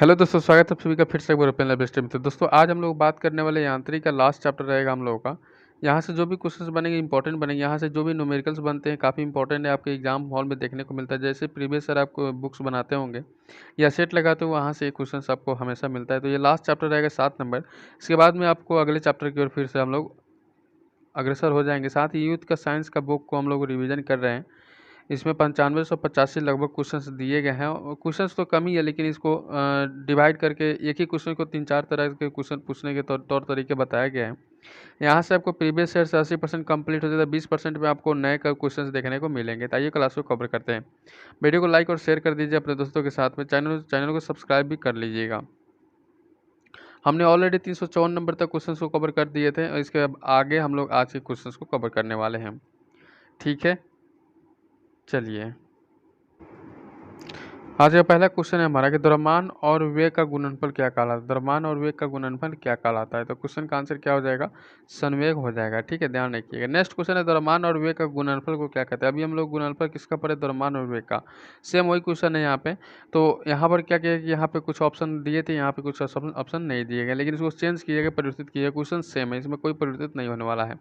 Hello दोस्तों, स्वागत है आप सभी का फिर से एक बार ओपन लैब स्ट्रीम। तो दोस्तों आज हम लोग बात करने वाले यांत्रिक का लास्ट चैप्टर रहेगा हम लोगों का। यहाँ से जो भी क्वेश्चंस बनेंगे इंपॉर्टेंट बनेंगे। यहाँ से जो भी न्यूमेरिकल्स बनते हैं काफ़ी इंपॉर्टेंट है, आपके एग्जाम हॉल में देखने को मिलता है। जैसे प्रीवियस सर आपको बुक्स बनाते होंगे या सेट लगाते हो, वहाँ से ये क्वेश्चन आपको हमेशा मिलता है। तो ये लास्ट चैप्टर रहेगा 7 नंबर। इसके बाद में आपको अगले चैप्टर की ओर फिर से हम लोग अग्रसर हो जाएंगे। साथ ही यूथ का साइंस का बुक को हम लोग रिविजन कर रहे हैं। इसमें 9585 लगभग क्वेश्चंस दिए गए हैं और क्वेश्चंस तो कम ही है, लेकिन इसको डिवाइड करके एक ही क्वेश्चन को 3-4 तरह के क्वेश्चन पूछने के तौर तरीके बताए गए हैं। यहाँ से आपको प्रीवियस ईयर से 80% कंप्लीट हो जाता है। 20% में आपको नए क्वेश्चंस देखने को मिलेंगे। तो आइए क्लास को कवर करते हैं। वीडियो को लाइक और शेयर कर दीजिए अपने दोस्तों के साथ में। चैनल को सब्सक्राइब भी कर लीजिएगा। हमने ऑलरेडी 354 नंबर तक क्वेश्चंस को कवर कर दिए थे और इसके आगे हम लोग आज के क्वेश्चंस को कवर करने वाले हैं। ठीक है, चलिए। आज का पहला क्वेश्चन है हमारा कि द्रव्यमान और वेग का गुणनफल क्या कहलाता है। द्रव्यमान और वेग का गुणनफल क्या कहलाता है? तो क्वेश्चन का आंसर क्या हो जाएगा? संवेग हो जाएगा। ठीक है, ध्यान रखिएगा। नेक्स्ट क्वेश्चन है द्रव्यमान और वेग का गुणनफल को क्या कहते हैं। अभी हम लोग गुणनफल किसका पढ़े? द्रव्यमान और वेग का। सेम वही क्वेश्चन है यहाँ पे। तो यहाँ पर क्या किया कि यहाँ पे कुछ ऑप्शन दिए थे, यहाँ पे कुछ ऑप्शन नहीं दिए गए, लेकिन इसको चेंज किया गया, परिवर्तित किया गया। क्वेश्चन सेम है, इसमें कोई परिवर्तित नहीं होने वाला है।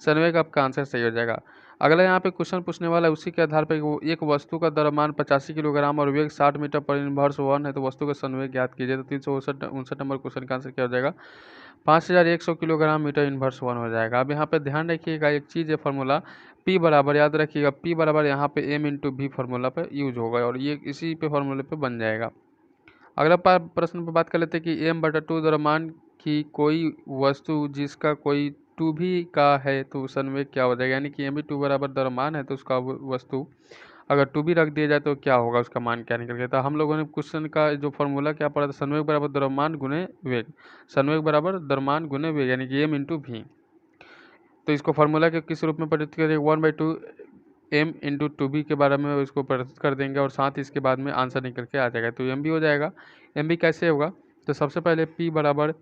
संवेग आपका आंसर सही हो जाएगा। अगला यहाँ पे क्वेश्चन पूछने वाला है उसी के आधार पर वो एक वस्तु का द्रव्यमान 85 किलोग्राम और वेग 60 मीटर पर इनवर्स 1 है, तो वस्तु का संवेग ज्ञात कीजिए। तो 359 नंबर क्वेश्चन का आंसर क्या हो जाएगा? 5100 किलोग्राम मीटर इनवर्स 1 हो जाएगा। अब यहाँ पे ध्यान रखिएगा, एक चीज़ है फार्मूला P बराबर, याद रखिएगा P बराबर यहाँ पे M इंटू V फार्मूला पे यूज होगा और ये इसी पे फार्मूले पे बन जाएगा। अगला प्रश्न पे बात कर लेते हैं कि M/2 द्रव्यमान की कोई वस्तु जिसका कोई 2v का है तो संवेग क्या हो जाएगा। यानी कि M/2 बराबर द्रव्यमान है तो उसका वस्तु अगर 2v रख दिया जाए तो क्या होगा, उसका मान क्या निकल गया। तो हम लोगों ने क्वेश्चन का जो फॉर्मूला क्या पढ़ा था, संवेग बराबर द्रव्यमान गुने वेग। संवेग बराबर द्रव्यमान गुने वेग यानी कि M/v। तो इसको फार्मूला के किस रूप में परिवर्तित करेंगे? 1/2 M/2v के बारे में इसको परिवर्तित कर देंगे और साथ ही इसके बाद में आंसर निकल के आ जाएगा। तो M भी हो जाएगा। M भी कैसे होगा? तो सबसे पहले P बराबर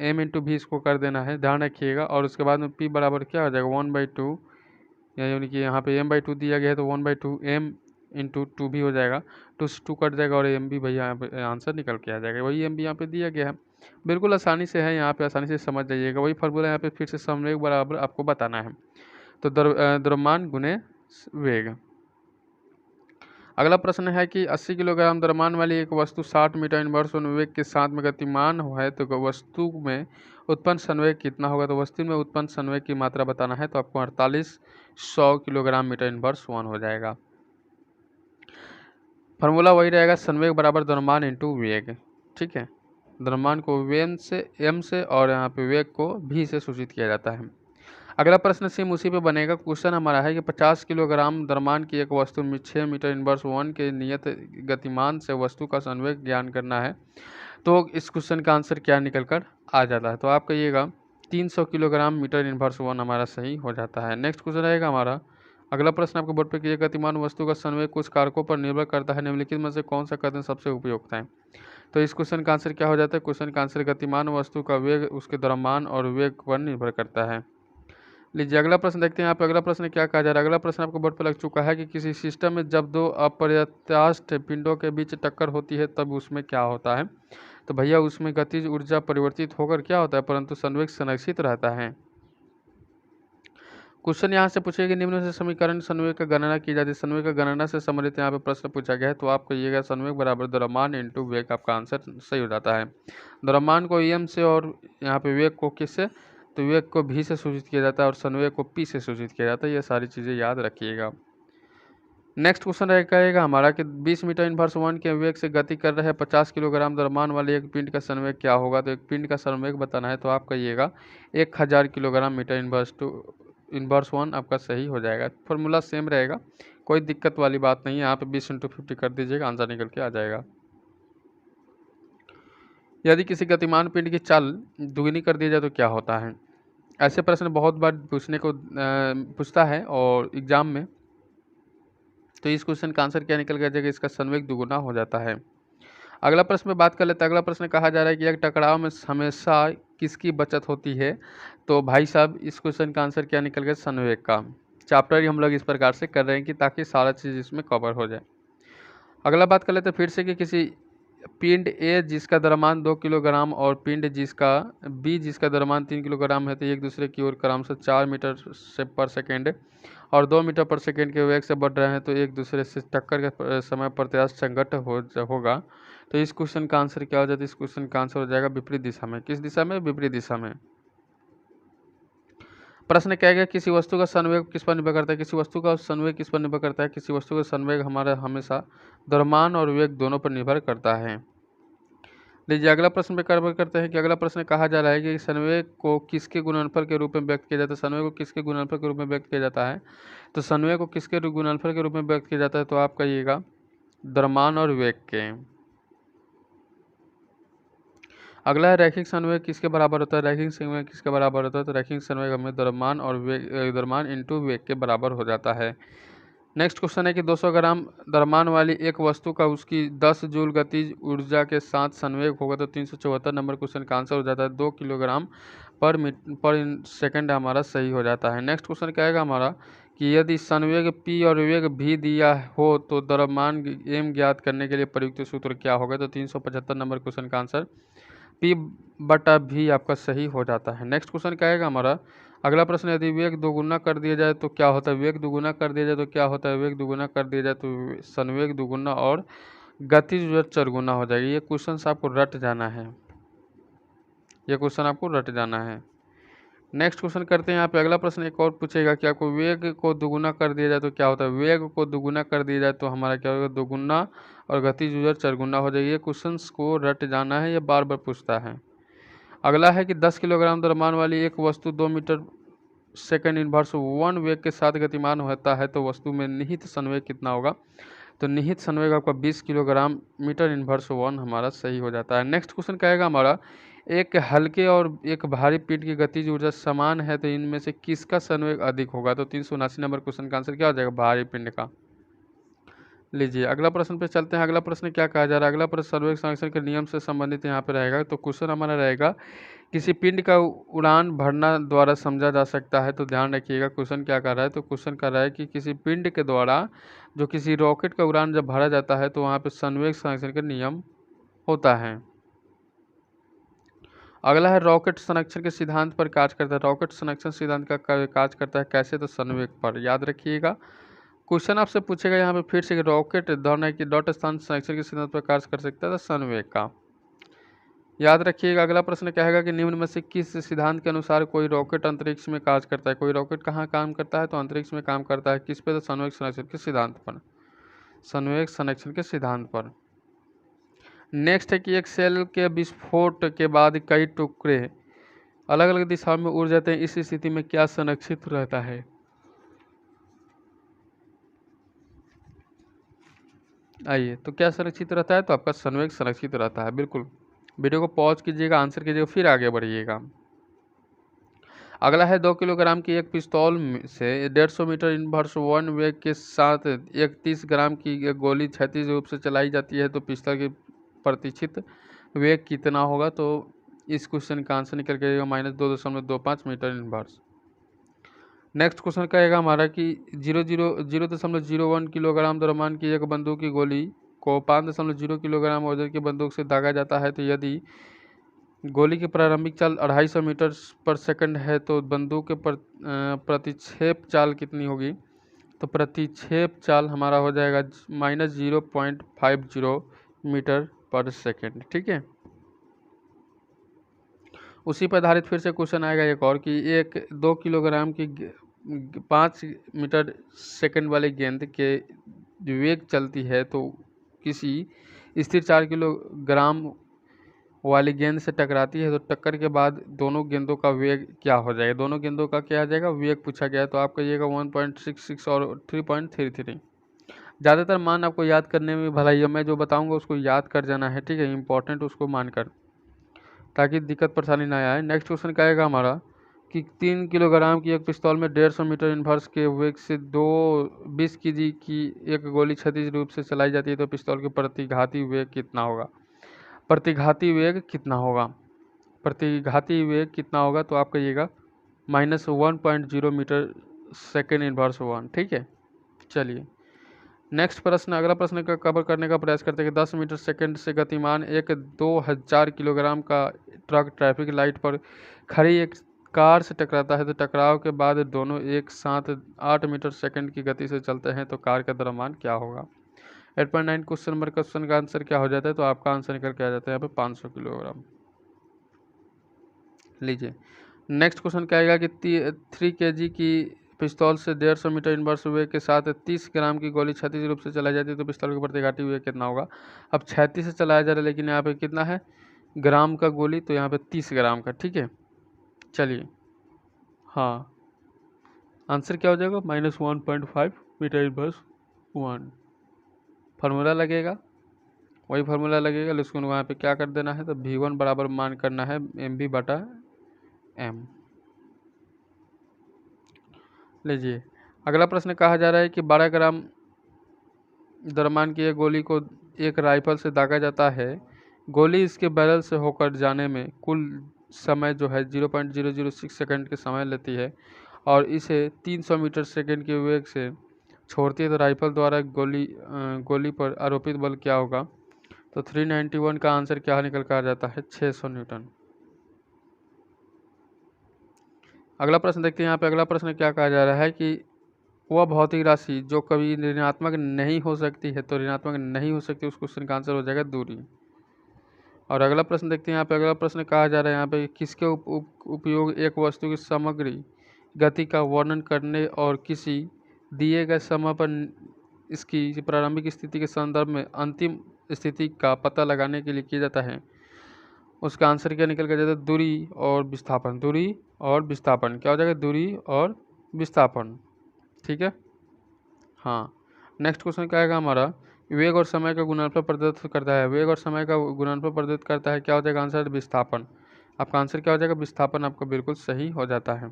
M/v इसको कर देना है, ध्यान रखिएगा। और उसके बाद में P बराबर क्या हो जाएगा? 1/2, यानी कि यहाँ पे M/2 दिया गया है तो 1/2 M/2v हो जाएगा। 2 से 2 कट जाएगा और M भी भैया यहाँ पे आंसर निकल के आ जाएगा। वही M भी यहाँ पे दिया गया है, बिल्कुल आसानी से है, यहाँ पे आसानी से समझ जाइएगा। वही फार्मूला यहाँ पे फिर से संवेग बराबर आपको बताना है। तो द्रव्यमान गुने वेग। अगला प्रश्न है कि 80 किलोग्राम द्रव्यमान वाली एक वस्तु 60 मीटर इनवर्स वेग के साथ में गतिमान है तो वस्तु में उत्पन्न संवेग कितना होगा। तो वस्तु में उत्पन्न संवेग की मात्रा बताना है, तो आपको 4800 किलोग्राम मीटर इनवर्स 1 हो जाएगा। फार्मूला वही रहेगा, संवेग बराबर द्रव्यमान इंटू वेग। ठीक है, द्रव्यमान को m से और यहाँ पे वेग को v से सूचित किया जाता है। अगला प्रश्न सेम उसी पे बनेगा। क्वेश्चन हमारा है कि 50 किलोग्राम द्रव्यमान की एक वस्तु में 6 मीटर इनवर्स 1 के नियत गतिमान से वस्तु का संवेग ज्ञान करना है। तो इस क्वेश्चन का आंसर क्या निकल कर आ जाता है? तो आप कहिएगा 300 किलोग्राम मीटर इनवर्स 1 हमारा सही हो जाता है। नेक्स्ट क्वेश्चन रहेगा हमारा। अगला प्रश्न आपको बोर्ड पे कि गतिमान वस्तु का संवेग कुछ कारकों पर निर्भर करता है, निम्नलिखित में से कौन सा कथन सबसे उपयुक्त है। तो इस क्वेश्चन का आंसर क्या हो जाता है? क्वेश्चन का आंसर गतिमान वस्तु का वेग उसके द्रव्यमान और वेग पर निर्भर करता है। लीजिए अगला प्रश्न देखते हैं। यहाँ पे अगला प्रश्न क्या कहा जा रहा है। अगला प्रश्न आपको बोर्ड पर लग चुका है कि किसी सिस्टम में जब दो अप्रत्यास्थ पिंडों के बीच टक्कर होती है तब उसमें क्या होता है। तो भैया उसमें गतिज ऊर्जा परिवर्तित होकर क्या होता है, परंतु संवेग संरक्षित रहता है। क्वेश्चन यहाँ से पूछेगा कि निम्न से समीकरण संवेग का गणना की जाती है। संवेग का गणना से संबंधित यहाँ पे प्रश्न पूछा गया है, तो आप कहिएगा संवेग बराबर द्रव्यमान इंटू वेग। आपका आंसर सही हो जाता है। द्रव्यमान को m से और यहाँ पे वेग को किससे, तो वेग को v से सूचित किया जाता है और संवेग को p से सूचित किया जाता है। ये सारी चीज़ें याद रखिएगा। नेक्स्ट क्वेश्चन रहेगा हमारा कि 20 मीटर इनवर्स 1 के वेग से गति कर रहे 50 किलोग्राम द्रव्यमान वाले एक पिंड का संवेग क्या होगा। तो एक पिंड का संवेग बताना है, तो आप कहिएगा 1000 किलोग्राम मीटर इनवर्स 1 आपका सही हो जाएगा। फॉर्मूला सेम रहेगा, कोई दिक्कत वाली बात नहीं है। यहाँ पे 20 × 50 कर दीजिएगा, आंसर निकल के आ जाएगा। यदि किसी गतिमान पिंड की चाल दुगनी कर दी जाए तो क्या होता है। ऐसे प्रश्न बहुत बार पूछता है और एग्जाम में। तो इस क्वेश्चन का आंसर क्या निकल गया जाएगा, इसका संवेग दुगुना हो जाता है। अगला प्रश्न में बात कर लेते हैं। अगला प्रश्न कहा जा रहा है कि एक टकराव में हमेशा किसकी बचत होती है। तो भाई साहब इस क्वेश्चन का आंसर क्या निकल गया, संवेग का। चैप्टर ही हम लोग इस प्रकार से कर रहे हैं कि ताकि सारा चीज़ इसमें कवर हो जाए। अगला बात कर लेते हैं फिर से कि किसी पिंड ए जिसका द्रव्यमान 2 किलोग्राम और पिंड जिसका बी जिसका द्रव्यमान 3 किलोग्राम है तो एक दूसरे की ओर क्रमशः 4 मीटर से पर सेकेंड और 2 मीटर पर सेकेंड के वेग से बढ़ रहे हैं तो एक दूसरे से टक्कर के समय प्रत्यास्थ संघट्ट होगा। तो इस क्वेश्चन का आंसर क्या हो जाता है? इस क्वेश्चन का आंसर हो जाएगा विपरीत दिशा में। किस दिशा में? विपरीत दिशा में। प्रश्न क्या गया? किसी वस्तु का संवेग किस पर निर्भर करता है? किसी वस्तु का संवेग किस पर निर्भर करता है? किसी वस्तु का संवेग हमारा हमेशा द्रव्यमान और वेग दोनों पर निर्भर करता है। लीजिए अगला प्रश्न पे कार्य करते हैं कि अगला प्रश्न कहा जा रहा है कि संवेग को किसके गुणनफल के रूप में व्यक्त किया जाता है? संवेग को किसके गुणनफल के रूप में व्यक्त किया जाता है? तो संवेग को किसके गुणनफल के रूप में व्यक्त किया जाता है? तो आप कहिएगा द्रव्यमान और वेग के। अगला है रैखिक संवेग किसके बराबर होता है? रैखिक संवेग किसके बराबर होता है? तो रैखिक संवेग हमें द्रव्यमान और वेग द्रव्यमान इंटू वेग के बराबर हो जाता है। नेक्स्ट क्वेश्चन है कि 200 ग्राम द्रव्यमान वाली एक वस्तु का उसकी 10 जूल गतिज ऊर्जा के साथ संवेग होगा तो 374 नंबर क्वेश्चन का आंसर हो जाता है 2 किलोग्राम पर सेकंड हमारा सही हो जाता है। नेक्स्ट क्वेश्चन क्या आएगा हमारा कि यदि संवेग p और वेग भी दिया हो तो द्रव्यमान m ज्ञात करने के लिए प्रयुक्त सूत्र क्या होगा? तो 375 नंबर क्वेश्चन का आंसर p/v आपका सही हो जाता है। नेक्स्ट क्वेश्चन क्या आएगा हमारा अगला प्रश्न, यदि वेग दोगुना कर दिया जाए तो क्या होता है? वेग दोगुना कर दिया जाए तो क्या होता है? वेग दोगुना कर दिया जाए तो संवेग दोगुना और गतिज ऊर्जा चरगुना हो जाएगी। ये क्वेश्चन आपको रट जाना है, ये क्वेश्चन आपको रट जाना है। नेक्स्ट क्वेश्चन करते हैं यहाँ पे। अगला प्रश्न एक और पूछेगा कि आपको वेग को दोगुना कर दिया जाए तो क्या होता है? वेग को दोगुना कर दिया जाए तो हमारा क्या होगा? दोगुना और गतिज ऊर्जा चरगुना हो जाएगी। ये क्वेश्चन को रट जाना है, ये बार बार पूछता है। अगला है कि 10 किलोग्राम द्रव्यमान वाली एक वस्तु 2 मीटर सेकेंड इनवर्स 1 वेग के साथ गतिमान होता है तो वस्तु में निहित संवेग कितना होगा? तो निहित संवेग आपका 20 किलोग्राम मीटर इनवर्स 1 हमारा सही हो जाता है। नेक्स्ट क्वेश्चन कहेगा हमारा एक हल्के और एक भारी पिंड की गतिज ऊर्जा समान है तो इनमें से किसका संवेग अधिक होगा? तो 379 नंबर क्वेश्चन का आंसर क्या हो जाएगा? भारी पिंड का। लीजिए अगला प्रश्न पे चलते हैं। अगला प्रश्न क्या कहा जा रहा है? अगला प्रश्न संवेग संरक्षण के नियम से संबंधित यहाँ पे रहेगा। तो क्वेश्चन हमारा रहेगा किसी पिंड का उड़ान भरना द्वारा समझा जा सकता है। तो ध्यान रखिएगा क्वेश्चन क्या कर रहा है। तो क्वेश्चन कर रहा है कि किसी पिंड के द्वारा जो किसी रॉकेट का उड़ान जब भरा जाता है तो वहाँ पे संवेग संरक्षण का नियम होता है। अगला है रॉकेट संरक्षण के सिद्धांत पर कार्य करता है। रॉकेट संरक्षण सिद्धांत का कार्य करता है कैसे? तो संवेग पर। याद रखिएगा क्वेश्चन आपसे पूछेगा यहाँ पे फिर से कि रॉकेट धौना की डॉट स्थान संरक्षण के सिद्धांत पर कार्य कर सकता है तो संवेग का। याद रखिएगा अगला प्रश्न कहेगा कि निम्न में से किस सिद्धांत के अनुसार कोई रॉकेट अंतरिक्ष में कार्य करता है? कोई रॉकेट कहाँ काम करता है? तो अंतरिक्ष में काम करता है। किस पे? तो संवेग संरक्षण के सिद्धांत पर। संवेग संरक्षण के सिद्धांत पर। नेक्स्ट है कि एक सेल के विस्फोट के बाद कई टुकड़े अलग अलग दिशाओं में उड़ जाते हैं, इस स्थिति में क्या संरक्षित रहता है? आइए तो क्या संरक्षित रहता है? तो आपका संवेग संरक्षित रहता है। बिल्कुल वीडियो को पॉज कीजिएगा, आंसर कीजिएगा, फिर आगे बढ़िएगा। अगला है 2 किलोग्राम की एक पिस्तौल से 150 मीटर इनवर्स 1 वेग के साथ एक 30 ग्राम की गोली क्षैतिज रूप से चलाई जाती है तो पिस्तौल की प्रतिचित वेग कितना होगा? तो इस क्वेश्चन का आंसर निकल के -2.25 मीटर इनवर्स। नेक्स्ट क्वेश्चन कहेगा हमारा कि 0.01 किलोग्राम द्रव्यमान की एक बंदूक की गोली को 5.0 किलोग्राम वजन की बंदूक से दागा जाता है तो यदि गोली की प्रारंभिक चाल 250 मीटर पर सेकंड है तो बंदूक के प्रतिक्षेप चाल कितनी होगी? तो प्रतिक्षेप चाल हमारा हो जाएगा -0.50 मीटर पर सेकंड। ठीक है, उसी पर आधारित फिर से क्वेश्चन आएगा एक और कि एक 2 किलोग्राम की 5 मीटर सेकंड वाली गेंद के वेग चलती है तो किसी स्थिर 4 किलोग्राम वाली गेंद से टकराती है तो टक्कर के बाद दोनों गेंदों का वेग क्या हो जाएगा? दोनों गेंदों का क्या आ जाएगा? वेग पूछा गया है तो आप कहिएगा 1.66 और 3.33। ज़्यादातर मान आपको याद करने में भलाई है, मैं जो बताऊंगा उसको याद कर जाना है। ठीक है, इंपॉर्टेंट उसको मानकर, ताकि दिक्कत परेशानी ना आए। नेक्स्ट क्वेश्चन क्या आएगा हमारा कि 3 किलोग्राम की एक पिस्तौल में 150 मीटर इनवर्स के वेग से 20 केजी की एक गोली क्षैतिज रूप से चलाई जाती है तो पिस्तौल के प्रतिघाती वेग कितना होगा? प्रतिघाती वेग कितना होगा? प्रतिघाती वेग कितना होगा? तो आप कहिएगा -1.0 मीटर सेकेंड इनवर्स 1। ठीक है, चलिए नेक्स्ट प्रश्न, अगला प्रश्न का कवर करने का प्रयास करते हैं कि 10 मीटर सेकंड से गतिमान एक 2000 किलोग्राम का ट्रक ट्रैफिक लाइट पर खड़ी एक कार से टकराता है, तो टकराव के बाद दोनों एक साथ 8 मीटर सेकंड की गति से चलते हैं, तो कार का द्रव्यमान क्या होगा। 8.9 क्वेश्चन नंबर क्वेश्चन का आंसर क्या हो जाता है, तो आपका आंसर निकल के आ जाता है यहाँ पे 500 किलोग्राम। लीजिए नेक्स्ट क्वेश्चन क्या आएगा कि 3 kg की पिस्तौल से 150 मीटर इनवर्स वेग के साथ 30 ग्राम की गोली क्षैतिज रूप से चलाई जाती है, तो पिस्तौल के प्रतिघाती वेग कितना होगा। अब क्षैतिज से चलाया जा रहा है, लेकिन यहाँ पे कितना है ग्राम का गोली, तो यहाँ पे 30 ग्राम का। ठीक है, चलिए हाँ, आंसर क्या हो जाएगा -1.5 मीटर इनवर्स 1। फार्मूला लगेगा, वही फार्मूला लगेगा, लेकिन वहाँ पे क्या कर देना है, तो V1 बराबर मान करना है MV/M। लीजिए अगला प्रश्न कहा जा रहा है कि 12 ग्राम द्रव्यमान की एक गोली को एक राइफल से दागा जाता है, गोली इसके बैरल से होकर जाने में कुल समय जो है 0.006 सेकंड के समय लेती है और इसे 300 मीटर सेकंड के वेग से छोड़ती है, तो राइफल द्वारा गोली पर आरोपित बल क्या होगा। तो 391 का आंसर क्या निकल कर आ जाता है 600 न्यूटन। अगला प्रश्न देखते हैं, यहाँ पे अगला प्रश्न क्या कहा जा रहा है कि वह भौतिक राशि जो कभी ऋणात्मक नहीं हो सकती है, तो ऋणात्मक नहीं हो सकती, उस क्वेश्चन का आंसर हो जाएगा दूरी। और अगला प्रश्न देखते हैं, यहाँ पे अगला प्रश्न कहा जा रहा है यहाँ पे किसके उपयोग एक वस्तु की समग्री गति का वर्णन करने और किसी दिए गए समय पर इसकी प्रारंभिक स्थिति के संदर्भ में अंतिम स्थिति का पता लगाने के लिए किया जाता है, उसका आंसर क्या निकल कर जाता है दूरी और विस्थापन। दूरी और विस्थापन क्या हो जाएगा, दूरी और विस्थापन। ठीक है हाँ, नेक्स्ट क्वेश्चन क्या आएगा हमारा, वेग और समय का गुणनफल प्रदत्त करता है, वेग और समय का गुणनफल प्रदत्त करता है, क्या हो जाएगा आंसर विस्थापन। आपका आंसर क्या हो जाएगा विस्थापन, आपका बिल्कुल सही हो जाता है।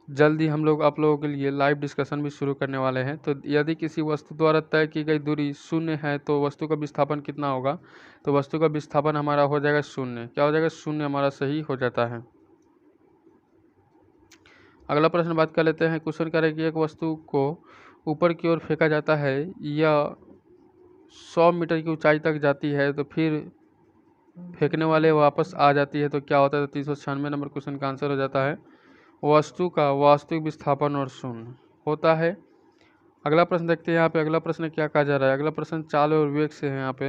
जल्दी हम लोग आप लोगों के लिए लाइव डिस्कशन भी शुरू करने वाले हैं। तो यदि किसी वस्तु द्वारा तय की गई दूरी 0 है, तो वस्तु का विस्थापन कितना होगा, तो वस्तु का विस्थापन हमारा हो जाएगा 0। क्या हो जाएगा 0, हमारा सही हो जाता है। अगला प्रश्न बात कर लेते हैं, क्वेश्चन करें कि एक वस्तु को ऊपर की ओर फेंका जाता है या 100 मीटर की ऊंचाई तक जाती है, तो फिर फेंकने वाले वापस आ जाती है, तो क्या होता है। तो 396 नंबर क्वेश्चन का आंसर हो जाता है वस्तु का वास्तविक विस्थापन और 0 होता है। अगला प्रश्न देखते हैं, यहाँ पे अगला प्रश्न क्या कहा जा रहा है। अगला प्रश्न चाल और वेग से है। यहाँ पे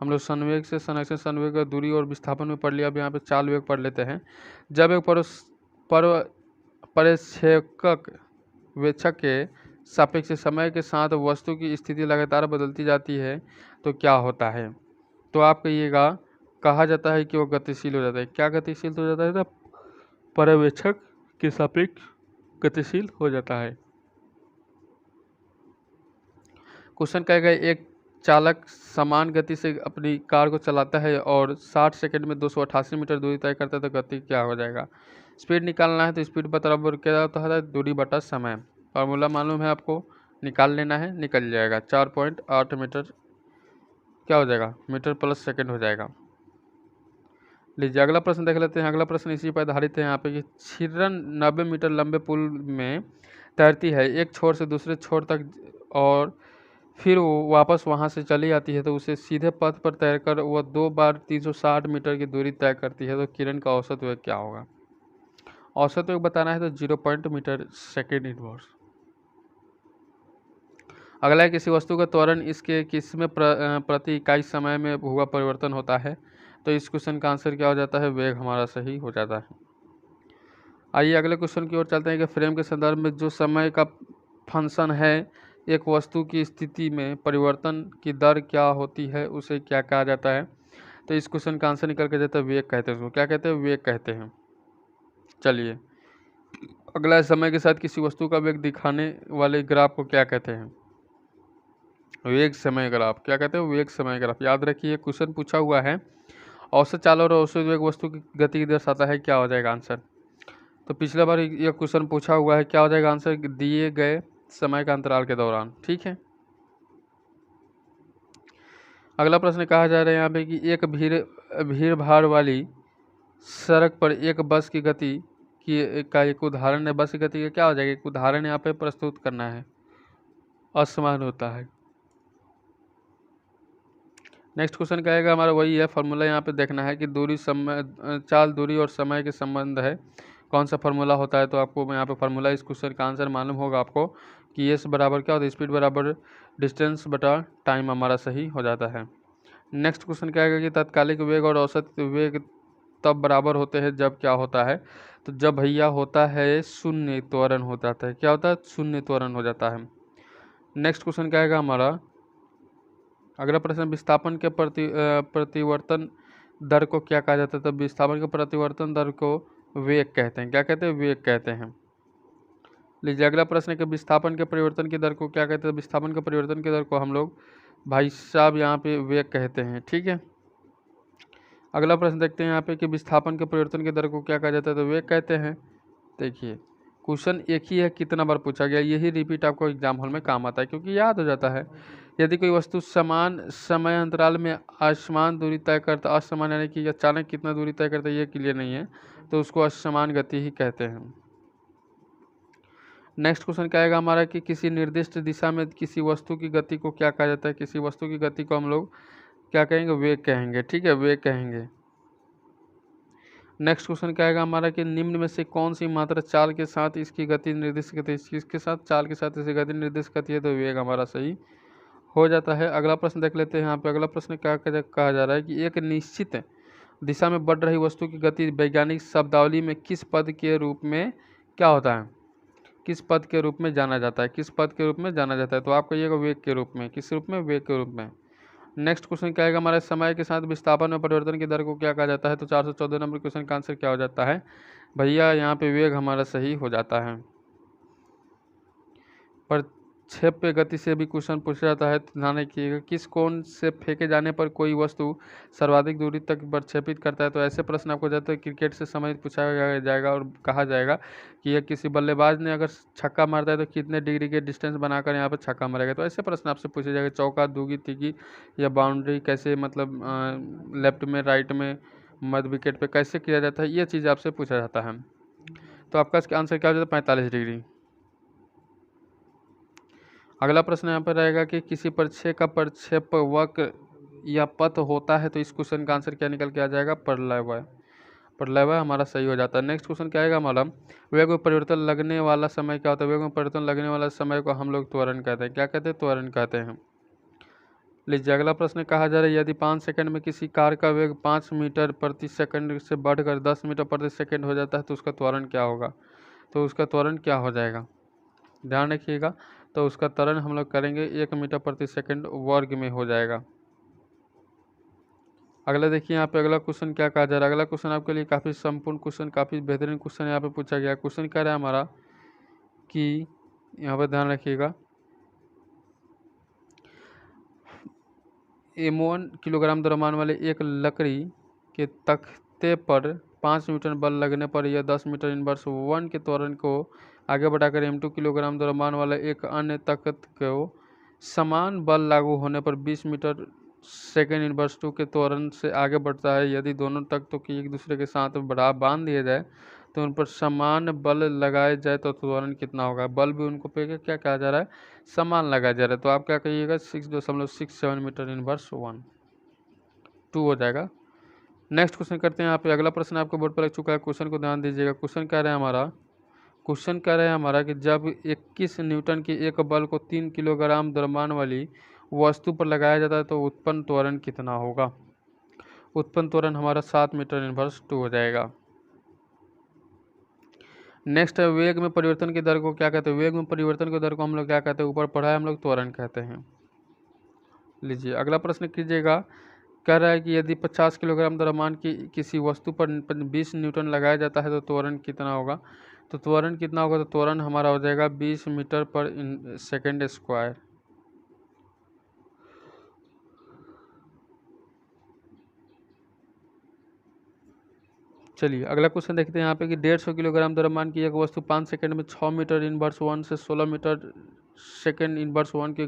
हम लोग संवेग से संरक्षण संवेग दूरी और विस्थापन में पढ़ लिया, अब यहाँ पे चाल वेग पढ़ लेते हैं। जब एक परिक्षेपक वेक्षक के सापेक्ष समय के साथ वस्तु की स्थिति लगातार बदलती जाती है, तो क्या होता है। तो आप कहिएगा कहा जाता है कि वो गतिशील हो जाता है। क्या गतिशील हो जाता है, तो पर्यवेक्षक के सापेक्ष गतिशील हो जाता है। क्वेश्चन कहेगा एक चालक समान गति से अपनी कार को चलाता है और 60 सेकंड में 288 मीटर दूरी तय करता है, तो गति क्या हो जाएगा। स्पीड निकालना है, तो स्पीड बराबर क्या होता है दूरी बटा समय। फार्मूला मालूम है आपको, निकाल लेना है, निकल जाएगा 4.8 मीटर क्या हो जाएगा मीटर प्लस सेकंड हो जाएगा। लीजिए अगला प्रश्न देख लेते हैं। अगला प्रश्न इसी पर आधारित है यहाँ पे कि छिरन 90 मीटर लंबे पुल में तैरती है एक छोर से दूसरे छोर तक और फिर वो वापस वहाँ से चली आती है, तो उसे सीधे पथ पर तैरकर वह 2 बार 360 मीटर की दूरी तय करती है, तो किरण का औसत वेग क्या होगा। औसत वेग बताना है, तो 0 मीटर सेकेंड इनवर्स। अगला है किसी वस्तु का त्वरण इसके किसमें प्रति इकाई समय में हुआ परिवर्तन होता है, तो इस क्वेश्चन का आंसर क्या हो जाता है वेग हमारा सही हो जाता है। आइए अगले क्वेश्चन की ओर चलते हैं कि फ्रेम के संदर्भ में जो समय का फंक्शन है एक वस्तु की स्थिति में परिवर्तन की दर क्या होती है, उसे क्या कहा जाता है। तो इस क्वेश्चन का आंसर निकल के जाता है वेग कहते हैं उसको। क्या कहते हैं, वेग कहते हैं। चलिए अगला है समय के साथ किसी वस्तु का वेग दिखाने वाले ग्राफ को क्या कहते हैं। वेग समय ग्राफ। क्या कहते हैं, वेग समय ग्राफ। याद रखिए क्वेश्चन पूछा हुआ है औसत चाल और औसत वेग वस्तु की गति की दर्शाता है, क्या हो जाएगा आंसर। तो पिछला बार यह क्वेश्चन पूछा हुआ है, क्या हो जाएगा आंसर दिए गए समय का अंतराल के दौरान। ठीक है अगला प्रश्न कहा जा रहा है यहाँ पे कि एक भीड़ भाड़ वाली सड़क पर एक बस की गति का एक उदाहरण है। बस की गति का क्या हो जाएगा, एक उदाहरण यहाँ पे प्रस्तुत करना है असमान होता है। नेक्स्ट क्वेश्चन क्या आएगा हमारा, वही है फॉर्मूला यहाँ पे देखना है कि दूरी समय चाल दूरी और समय के संबंध है, कौन सा फार्मूला होता है। तो आपको यहाँ पे फार्मूला इस क्वेश्चन का आंसर मालूम होगा आपको कि एस बराबर क्या होता है, स्पीड बराबर डिस्टेंस बटा टाइम हमारा सही हो जाता है। नेक्स्ट क्वेश्चन क्या आएगा कि तत्कालिक वेग और औसत वेग तब बराबर होते हैं जब क्या होता है, तो जब भैया होता है शून्य त्वरण हो जाता है, क्या होता है, शून्य त्वरण हो जाता है। नेक्स्ट क्वेश्चन क्या आएगा हमारा, अगला प्रश्न, विस्थापन के प्रतिवर्तन दर को क्या कहा जाता है। तो विस्थापन के प्रतिवर्तन दर को वेग कहते हैं, क्या कहते हैं, वेग कहते हैं। लीजिए अगला प्रश्न है कि विस्थापन के परिवर्तन की दर को क्या कहते हैं। विस्थापन के परिवर्तन की दर को हम लोग भाई साहब यहाँ पे वेग कहते हैं, ठीक है। अगला प्रश्न देखते हैं यहाँ पे कि विस्थापन के परिवर्तन की दर को क्या कहा जाता है, तो वेग कहते हैं। देखिए क्वेश्चन एक ही है, कितना बार पूछा गया, यही रिपीट आपको एग्जाम हॉल में काम आता है क्योंकि याद हो जाता है। यदि कोई वस्तु समान समय अंतराल में असमान दूरी तय करता, असमान यानी कि अचानक कितना दूरी तय करता है ये क्लियर नहीं है, तो उसको असमान गति ही कहते हैं। नेक्स्ट क्वेश्चन क्या आएगा हमारा कि किसी निर्दिष्ट दिशा में किसी वस्तु की गति को क्या कहा जाता है। किसी वस्तु की गति को हम लोग क्या कहेंगे, वेग कहेंगे, ठीक है, वेग कहेंगे। नेक्स्ट क्वेश्चन क्या आएगा हमारा कि निम्न में से कौन सी मात्रा चाल के साथ इसकी गति निर्दिष्ट करती है। किसके साथ, चाल के साथ इसकी गति निर्दिष्ट करती है, तो वेग हमारा सही हो जाता है। अगला प्रश्न देख लेते हैं यहाँ पे। अगला प्रश्न क्या कहा जा रहा है कि एक निश्चित दिशा में बढ़ रही वस्तु की गति वैज्ञानिक शब्दावली में किस पद के रूप में क्या होता है, किस पद के रूप में जाना जाता है, किस पद के रूप में जाना जाता है। तो आप कहिएगा वेग के रूप में, किस रूप में, वेग के रूप में। नेक्स्ट क्वेश्चन क्या आएगा हमारे, समय के साथ विस्थापन में परिवर्तन की दर को क्या कहा जाता है। तो 414 नंबर क्वेश्चन का आंसर क्या हो जाता है भैया, यहाँ पे वेग हमारा सही हो जाता है। प्रक्षेप्य गति से भी क्वेश्चन पूछा जाता है, ध्यान रखिएगा। किस कोण से फेंके जाने पर कोई वस्तु सर्वाधिक दूरी तक प्रक्षेपित करता है। तो ऐसे प्रश्न आपको जाते हैं क्रिकेट से संबंधित पूछा जाएगा और कहा जाएगा कि यह किसी बल्लेबाज ने अगर छक्का मारता है तो कितने डिग्री के डिस्टेंस बनाकर यहाँ पर छक्का मारेगा। तो ऐसे प्रश्न आपसे पूछे जाएगा, चौका, दूगी, तिगी या बाउंड्री कैसे, मतलब लेफ्ट में, राइट में, मध्य विकेट पे कैसे किया जाता है, ये चीज़ आपसे पूछा जाता है। तो आपका इसका आंसर क्या हो जाता है, 45 डिग्री। अगला प्रश्न यहाँ पर रहेगा कि किसी प्रक्षेप का प्रक्षेपवक्र या पथ होता है। तो इस क्वेश्चन का आंसर क्या निकल के आ जाएगा, परलय। परलय हमारा सही हो जाता है। नेक्स्ट क्वेश्चन क्या आएगा हमारा, वेग में परिवर्तन लगने वाला समय क्या होता है। वेग में परिवर्तन लगने वाला समय को हम लोग त्वरण कहते हैं, क्या कहते हैं, त्वरण कहते हैं। लीजिए अगला प्रश्न कहा जा रहा है, यदि 5 सेकंड में किसी कार का वेग 5 मीटर प्रति सेकंड से बढ़कर 10 मीटर प्रति सेकंड हो जाता है, तो उसका त्वरण क्या होगा। तो उसका त्वरण क्या हो जाएगा, ध्यान रखिएगा। तो उसका त्वरण हम लोग करेंगे 1 मीटर प्रति सेकंड वर्ग में हो जाएगा। अगला देखिए यहाँ पे अगला क्वेश्चन क्या कहा जा रहा है। अगला क्वेश्चन आपके लिए काफ़ी संपूर्ण क्वेश्चन, काफ़ी बेहतरीन क्वेश्चन यहाँ पे पूछा गया। क्वेश्चन क्या रहा है हमारा कि यहाँ पर ध्यान रखिएगा, M1 किलोग्राम द्रव्यमान वाले एक लकड़ी के तख्ते पर 5 न्यूटन बल लगने पर यह 10 मीटर इनवर्स 1 के त्वरण को आगे बढ़ाकर M2 किलोग्राम द्रव्यमान वाले एक अन्य तख्त को समान बल लागू होने पर 20 मीटर सेकेंड इनवर्स 2 के त्वरण से आगे बढ़ता है। यदि दोनों तख्तों की एक दूसरे के साथ बांध दिया जाए तो उन पर समान बल लगाए जाए तो त्वरण कितना होगा। बल भी उनको पे क्या कहा जा रहा है, समान लगाया जा रहा है। तो आप क्या कहिएगा, 6.67 मीटर इनवर्स 1 2 हो जाएगा। नेक्स्ट क्वेश्चन करते हैं यहाँ पे। अगला प्रश्न आपको बोर्ड पर लग चुका है, क्वेश्चन को ध्यान दीजिएगा। क्वेश्चन कह रहा है हमारा, क्वेश्चन कह रहा है हमारा कि जब 21 न्यूटन की एक बल को 3 किलोग्राम द्रव्यमान वाली वस्तु पर लगाया जाता है तो उत्पन्न त्वरण कितना होगा। उत्पन्न त्वरण हमारा 7 मीटर इनवर्स 2 हो जाएगा। नेक्स्ट है वेग में परिवर्तन की दर को क्या कहते हैं। वेग में परिवर्तन की दर को हम लोग क्या कहते हैं, ऊपर पढ़ा है हम लोग, त्वरण कहते हैं। लीजिए अगला प्रश्न कीजिएगा, कह रहा है कि यदि 50 किलोग्राम द्रव्यमान की किसी वस्तु पर 20 न्यूटन लगाया जाता है तो त्वरण कितना होगा। तो त्वरण कितना होगा, तो त्वरण हमारा हो जाएगा 20 मीटर पर सेकेंड स्क्वायर। चलिए अगला क्वेश्चन देखते हैं यहाँ पे कि 150 किलोग्राम द्रव्यमान की एक वस्तु 5 सेकंड में 6 मीटर इनवर्स 1 से 16 मीटर सेकंड इनवर्स 1 की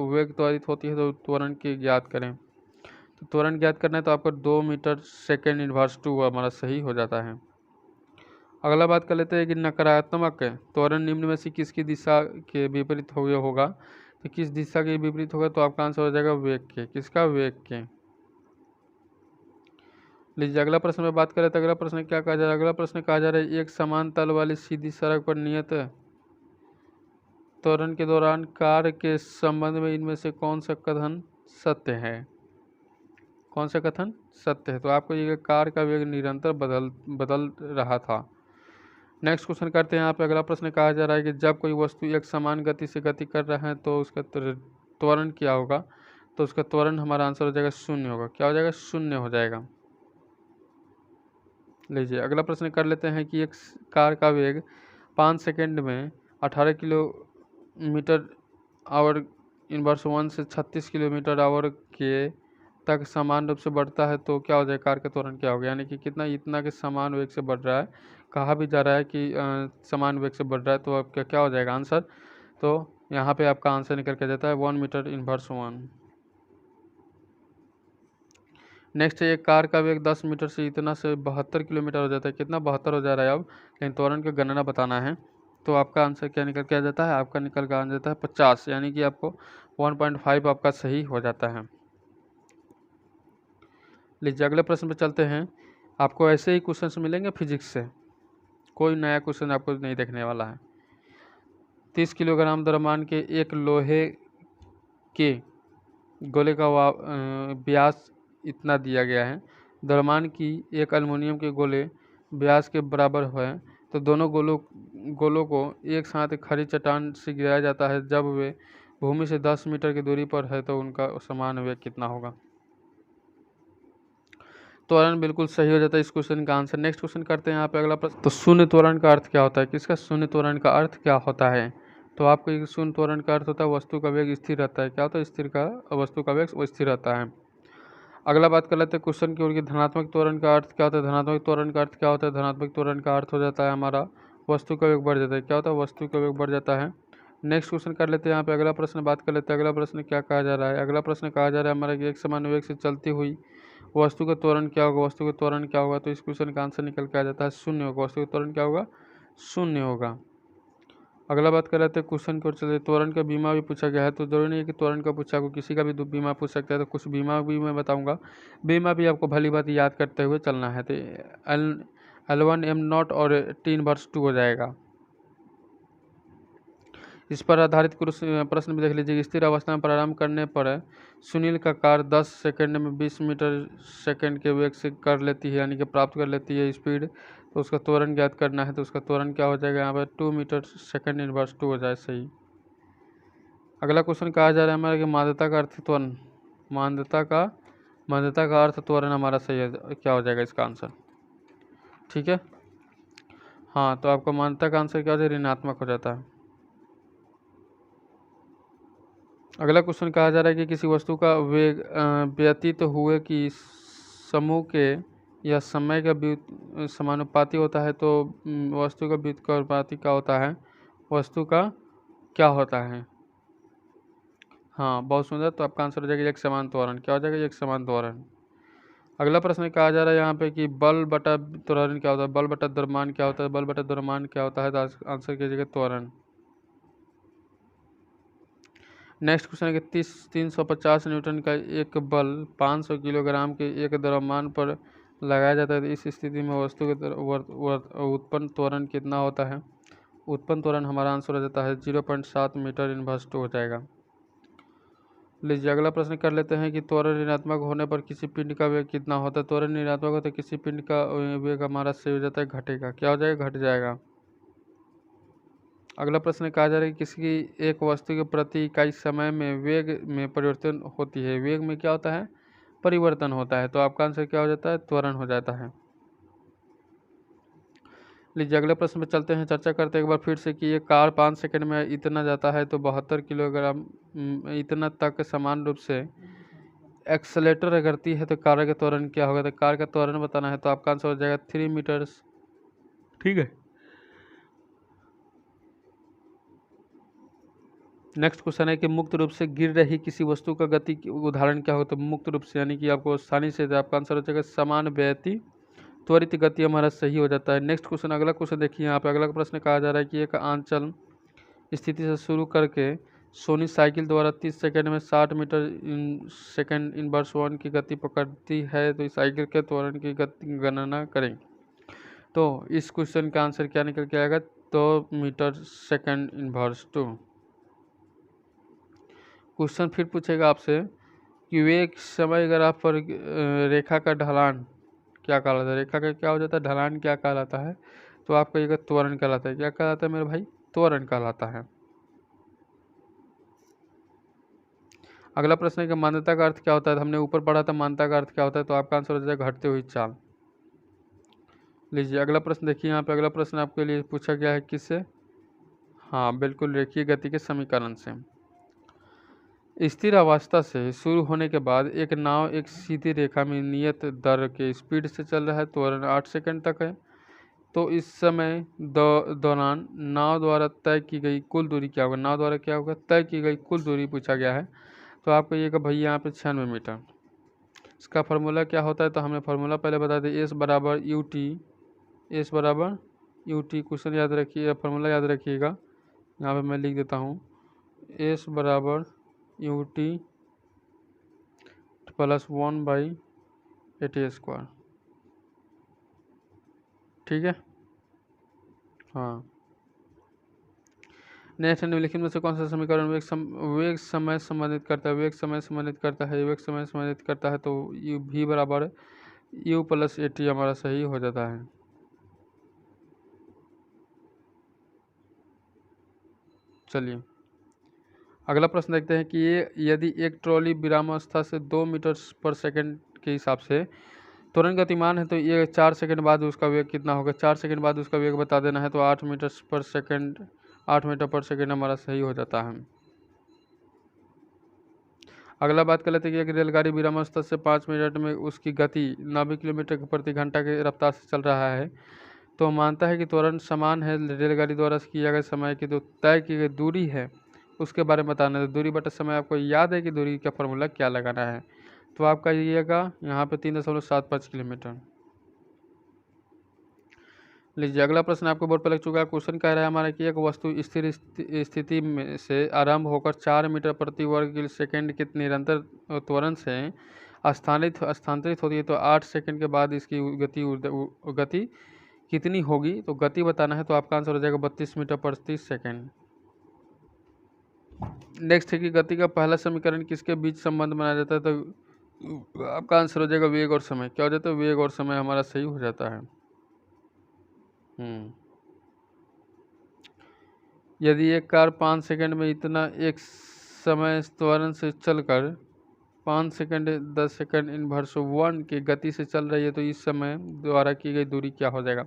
वेग त्वरित होती है। तो त्वरण की ज्ञात करें। तो त्वरण ज्ञात करना है तो आपका 2 मीटर सेकंड इनवर्स 2 हमारा सही हो जाता है। अगला बात कर लेते हैं कि नकारात्मक त्वरण निम्न में से किसकी दिशा के विपरीत हुए होगा। तो किस दिशा के विपरीत होगा, तो आपका आंसर हो जाएगा वेग के। किसका? वेग के। लीजिए अगला प्रश्न में बात करें तो अगला प्रश्न क्या कहा जा रहा है। अगला प्रश्न कहा जा रहा है एक समान तल वाली सीधी सड़क पर नियत त्वरण के दौरान कार के संबंध में इनमें से कौन सा कथन सत्य है? कौन सा कथन सत्य है? तो आपको ये कार का वेग निरंतर बदल रहा था। नेक्स्ट क्वेश्चन करते हैं। यहाँ पे अगला प्रश्न कहा जा रहा है कि जब कोई वस्तु एक समान गति से गति कर रहा है तो उसका त्वरण क्या होगा? तो उसका त्वरण हमारा आंसर हो जाएगा शून्य होगा। क्या हो जाएगा? शून्य हो जाएगा। लीजिए अगला प्रश्न कर लेते हैं कि एक कार का वेग 5 सेकंड में 18 किलोमीटर आवर इनवर्स 1 से 36 किलोमीटर आवर के तक समान रूप से बढ़ता है तो क्या हो जाएगा? कार का त्वरण क्या होगा? यानी कि कितना इतना के समान वेग से बढ़ रहा है, कहा भी जा रहा है कि समान वेग से बढ़ रहा है, तो आपका क्या हो जाएगा आंसर? तो यहाँ पे आपका आंसर निकल के जाता है 1 मीटर इनवर्स 1। नेक्स्ट है एक कार का वेग 10 मीटर से इतना से 72 किलोमीटर हो जाता है। कितना? 72 हो जा रहा है अब, लेकिन त्वरण की गणना बताना है। तो आपका आंसर क्या निकल के आ जाता है? आपका निकल के आ जाता है 50, यानी कि आपको 1.5 आपका सही हो जाता है। लीजिए अगले प्रश्न पे चलते हैं। आपको ऐसे ही क्वेश्चन मिलेंगे फिजिक्स से, कोई नया क्वेश्चन आपको नहीं देखने वाला है। 30 किलोग्राम द्रव्यमान के एक लोहे के गोले का व्यास इतना दिया गया है। द्रव्यमान की एक एल्युमिनियम के गोले व्यास के बराबर है तो दोनों गोलों को एक साथ खड़ी चट्टान से गिराया जाता है। जब वे भूमि से 10 मीटर की दूरी पर है तो उनका समान वेग कितना होगा? त्वरण बिल्कुल सही हो जाता है इस क्वेश्चन का आंसर। नेक्स्ट क्वेश्चन करते हैं यहाँ पे अगला प्रश्न। तो शून्य त्वरण का अर्थ क्या होता है? किसका शून्य त्वरण का अर्थ क्या होता है? तो आपको एक शून्य त्वरण का अर्थ होता है वस्तु का वेग स्थिर रहता है। क्या होता है? स्थिर का वस्तु का वेग वो स्थिर रहता है। अगला बात कर लेते हैं क्वेश्चन की ओर की। धनात्मक त्वरण का अर्थ क्या होता है? धनात्मक त्वरण का अर्थ क्या होता है? धनात्मक त्वरण का अर्थ हो जाता है हमारा वस्तु का वेग बढ़ जाता है। क्या होता है? वस्तु का वेग बढ़ जाता है। नेक्स्ट क्वेश्चन कर लेते हैं यहाँ पे अगला प्रश्न बात कर लेते हैं। अगला प्रश्न क्या कहा जा रहा है? अगला प्रश्न कहा जा रहा है हमारा कि एक समान वेग से चलती हुई वस्तु का त्वरण क्या होगा? वस्तु का त्वरण क्या होगा? तो इस क्वेश्चन का आंसर निकल के आ जाता है शून्य होगा। वस्तु का त्वरण क्या होगा? शून्य होगा। अगला बात कर लेते हैं क्वेश्चन की ओर चलते। त्वरण का बीमा भी पूछा गया है, तो जरूरी नहीं है कि त्वरण का पूछा हो, किसी का भी बीमा पूछ सकता है। तो कुछ बीमा भी मैं बताऊंगा। बीमा भी आपको भली बात याद करते हुए चलना है। तो L1M0 और T−2 हो जाएगा। इस पर आधारित प्रश्न भी देख लीजिए। स्थिर अवस्था में प्रारंभ करने पर सुनील का कार 10 सेकंड में 20 मीटर सेकंड के वेग से कर लेती है, यानी कि प्राप्त कर लेती है स्पीड। तो उसका त्वरण ज्ञात करना है। तो उसका त्वरण क्या हो जाएगा? यहाँ पर 2 मीटर सेकंड इनवर्स 2 हो जाए सही। अगला क्वेश्चन कहा जा रहा है हमारा कि माध्यता का अर्थ त्वरण। माध्यता का अर्थ त्वरण हमारा सही है। क्या हो जाएगा इसका आंसर? ठीक है, हाँ, तो आपका माध्यता का आंसर क्या हो जाएगा? ऋणात्मक हो जाता है। अगला क्वेश्चन कहा जा रहा है कि किसी वस्तु का वेग व्यतीत हुए कि समूह के या समय का समानुपाती होता है तो वस्तु का व्युत्क्रमानुपाती क्या होता है? वस्तु का क्या होता है? हाँ, बहुत सुंदर। तो आपका आंसर हो जाएगा एक समान त्वरण। क्या हो जाएगा? एक समान त्वरण। अगला प्रश्न कहा जा रहा है यहाँ पे कि बल बटा त्वरण क्या होता है? बल बटा द्रव्यमान क्या होता है? बल बटा द्रव्यमान क्या होता है? तो आंसर कीजिएगा त्वरण। नेक्स्ट क्वेश्चन है कि 350 न्यूटन का एक बल 500 किलोग्राम के एक द्रव्यमान पर लगाया जाता है। तो इस स्थिति में वस्तु के उत्पन्न त्वरण कितना होता है? उत्पन्न त्वरण हमारा आंसर हो जाता है 0.7 मीटर इनवर्स 2 हो जाएगा। लीजिए अगला प्रश्न कर लेते हैं कि त्वरण ऋणात्मक होने पर किसी पिंड का वेग कितना होता है? त्वरण ऋणात्मक होता है किसी पिंड का वेग हमारा सही हो जाता है घटेगा। क्या हो जाएगा? घट जाएगा। अगला प्रश्न कहा जा रहा है कि किसी एक वस्तु के प्रति इकाई समय में वेग में परिवर्तन होती है। वेग में क्या होता है? परिवर्तन होता है। तो आपका आंसर क्या हो जाता है? त्वरण हो जाता है। लीजिए अगले प्रश्न में चलते हैं। चर्चा करते हैं एक बार फिर से कि ये कार 5 सेकंड में इतना जाता है तो 72 किलोग्राम इतना तक समान रूप से एक्सलेटर करती है तो कार का त्वरण क्या होगा? तो कार का त्वरण बताना है। तो आपका आंसर हो जाएगा 3 मीटर्स। ठीक है। नेक्स्ट क्वेश्चन है कि मुक्त रूप से गिर रही किसी वस्तु का गति उदाहरण क्या होता है? मुक्त रूप से यानी कि आपको आसानी से, आपका आंसर हो जाएगा समान व्यति त्वरित गति हमारा सही हो जाता है। नेक्स्ट क्वेश्चन, अगला क्वेश्चन देखिए यहाँ पे। अगला प्रश्न कहा जा रहा है कि एक आंचल स्थिति से शुरू करके सोनी साइकिल द्वारा 30 सेकंड में 60 metre in second inverse one की गति पकड़ती है, तो इस साइकिल के त्वरण की गति गणना करें। तो इस क्वेश्चन का आंसर क्या निकल के आएगा? 2 मीटर सेकंड इनवर्स 2। क्वेश्चन फिर पूछेगा आपसे कि वे एक समय ग्राफ पर रेखा का ढलान क्या कहलाता है? रेखा का क्या हो जाता है? ढलान क्या कहलाता है? तो आपका ये त्वरण कहलाता है। क्या कहलाता है मेरे भाई? त्वरण कहलाता है। अगला प्रश्न है कि मान्यता का अर्थ क्या होता है? हमने ऊपर पढ़ा था मान्यता का अर्थ क्या होता है, तो आपका आंसर हो जाएगा घटती हुई चाल। लीजिए अगला प्रश्न देखिए, यहाँ पे अगला प्रश्न आपके लिए पूछा गया है किससे? हाँ बिल्कुल, रेखीय गति के समीकरण से। स्थिर अवस्था से शुरू होने के बाद एक नाव एक सीधी रेखा में नियत दर के स्पीड से चल रहा है, त्वरण 8 सेकंड तक है। तो इस समय दौरान नाव द्वारा तय की गई कुल दूरी क्या होगा? नाव द्वारा क्या होगा? तय की गई कुल दूरी पूछा गया है। तो आपको ये भैया यहाँ पे 96 मीटर। इसका फार्मूला क्या होता है? तो हमने फार्मूला पहले बता दें, एस बराबर यू टी, एस बराबर यू टी। क्वेश्चन याद रखिए, फार्मूला याद रखिएगा, यहाँ पे मैं लिख देता हूँ, एस बराबर यू टी प्लस 1/80²। ठीक है, हाँ। नेक्स्ट निम्नलिखित में से कौन सा समीकरण वेग समय संबंधित करता है? वेग समय संबंधित करता है, वेग समय संबंधित करता है, तो यू भी बराबर यू प्लस 80 हमारा सही हो जाता है। चलिए अगला प्रश्न देखते हैं कि ये यदि एक ट्रॉली विरामावस्था से 2 मीटर पर सेकंड के हिसाब से तुरंत गतिमान है, तो ये 4 सेकंड बाद उसका वेग कितना होगा? 4 सेकंड बाद उसका वेग बता देना है, तो 8 मीटर पर सेकंड, 8 मीटर पर सेकंड हमारा सही हो जाता है। अगला बात कर लेते हैं कि एक रेलगाड़ी विरामावस्था से 5 मिनट में उसकी गति 90 किलोमीटर प्रति घंटा के रफ्तार से चल रहा है, तो मानता है कि त्वरण समान है रेलगाड़ी द्वारा किया गया समय की जो तय की गई दूरी है उसके बारे में बताना है। तो दूरी बटा समय आपको याद है कि दूरी का फॉर्मूला क्या लगाना है? तो आपका यहीगा यहाँ पे 3.75 किलोमीटर। लीजिए अगला प्रश्न आपको बोर्ड पर लग चुका है। क्वेश्चन कह रहा है हमारा कि एक वस्तु स्थिर स्थिति में से आरंभ होकर 4 मीटर प्रति वर्ग सेकंड के निरंतर त्वरण से स्थानांतरित होती है, तो 8 सेकंड के बाद इसकी गति कितनी होगी? तो गति बताना है, तो आपका आंसर हो जाएगा 32 मीटर प्रति सेकंड। नेक्स्ट है कि गति का पहला समीकरण किसके बीच संबंध बनाया जाता है? तो आपका आंसर हो जाएगा वेग और समय। क्या हो जाता है? वेग और समय हमारा सही हो जाता है। यदि एक कार 5 सेकंड में इतना एक समय त्वरण से चलकर 5 सेकंड 10 सेकंड इनवर्स 1 की गति से चल रही है, तो इस समय द्वारा की गई दूरी क्या हो जाएगा?